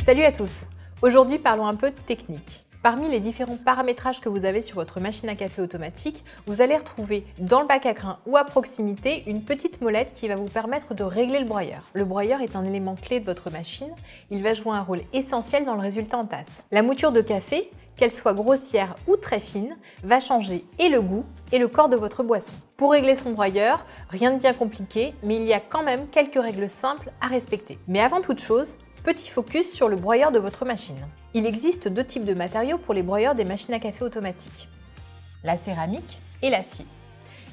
Salut à tous! Aujourd'hui, parlons un peu de technique. Parmi les différents paramétrages que vous avez sur votre machine à café automatique, vous allez retrouver dans le bac à grains ou à proximité une petite molette qui va vous permettre de régler le broyeur. Le broyeur est un élément clé de votre machine, il va jouer un rôle essentiel dans le résultat en tasse. La mouture de café, qu'elle soit grossière ou très fine, va changer et le goût et le corps de votre boisson. Pour régler son broyeur, rien de bien compliqué, mais il y a quand même quelques règles simples à respecter. Mais avant toute chose, petit focus sur le broyeur de votre machine. Il existe deux types de matériaux pour les broyeurs des machines à café automatiques, la céramique et l'acier.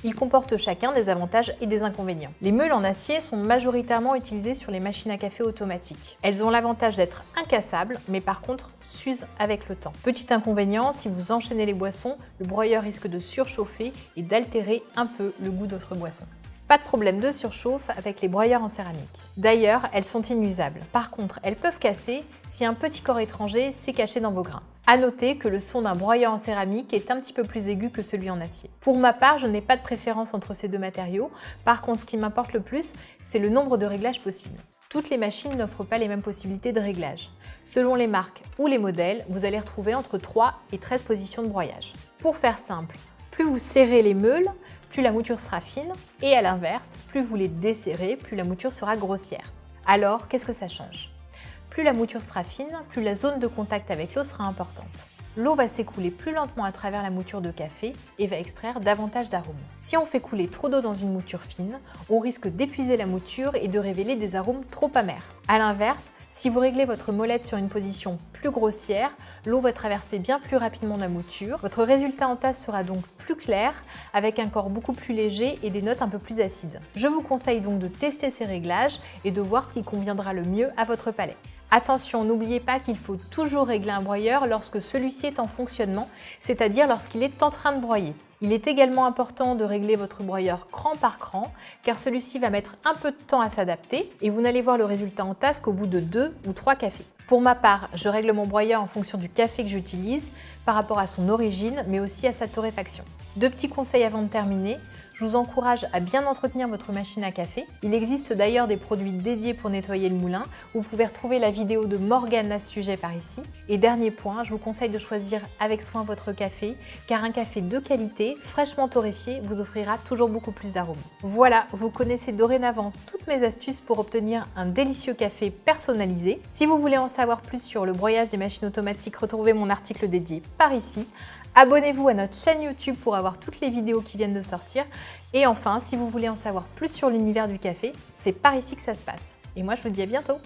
Ils comportent chacun des avantages et des inconvénients. Les meules en acier sont majoritairement utilisées sur les machines à café automatiques. Elles ont l'avantage d'être incassables, mais par contre s'usent avec le temps. Petit inconvénient, si vous enchaînez les boissons, le broyeur risque de surchauffer et d'altérer un peu le goût de votre boisson. Pas de problème de surchauffe avec les broyeurs en céramique. D'ailleurs, elles sont inusables. Par contre, elles peuvent casser si un petit corps étranger s'est caché dans vos grains. À noter que le son d'un broyeur en céramique est un petit peu plus aigu que celui en acier. Pour ma part, je n'ai pas de préférence entre ces deux matériaux. Par contre, ce qui m'importe le plus, c'est le nombre de réglages possibles. Toutes les machines n'offrent pas les mêmes possibilités de réglage. Selon les marques ou les modèles, vous allez retrouver entre 3 et 13 positions de broyage. Pour faire simple, plus vous serrez les meules, plus la mouture sera fine, et à l'inverse, plus vous les desserrez, plus la mouture sera grossière. Alors, qu'est-ce que ça change? Plus la mouture sera fine, plus la zone de contact avec l'eau sera importante. L'eau va s'écouler plus lentement à travers la mouture de café et va extraire davantage d'arômes. Si on fait couler trop d'eau dans une mouture fine, on risque d'épuiser la mouture et de révéler des arômes trop amers. A l'inverse, si vous réglez votre molette sur une position plus grossière, l'eau va traverser bien plus rapidement la mouture. Votre résultat en tasse sera donc plus clair, avec un corps beaucoup plus léger et des notes un peu plus acides. Je vous conseille donc de tester ces réglages et de voir ce qui conviendra le mieux à votre palais. Attention, n'oubliez pas qu'il faut toujours régler un broyeur lorsque celui-ci est en fonctionnement, c'est-à-dire lorsqu'il est en train de broyer. Il est également important de régler votre broyeur cran par cran, car celui-ci va mettre un peu de temps à s'adapter et vous n'allez voir le résultat en tasse qu'au bout de 2 ou 3 cafés. Pour ma part, je règle mon broyeur en fonction du café que j'utilise, par rapport à son origine, mais aussi à sa torréfaction. Deux petits conseils avant de terminer. Je vous encourage à bien entretenir votre machine à café. Il existe d'ailleurs des produits dédiés pour nettoyer le moulin. Vous pouvez retrouver la vidéo de Morgane à ce sujet par ici. Et dernier point, je vous conseille de choisir avec soin votre café, car un café de qualité, fraîchement torréfié, vous offrira toujours beaucoup plus d'arômes. Voilà, vous connaissez dorénavant toutes mes astuces pour obtenir un délicieux café personnalisé. Si vous voulez en savoir plus sur le broyage des machines automatiques, retrouvez mon article dédié par ici. Abonnez-vous à notre chaîne YouTube pour avoir toutes les vidéos qui viennent de sortir. Et enfin, si vous voulez en savoir plus sur l'univers du café, c'est par ici que ça se passe. Et moi, je vous dis à bientôt!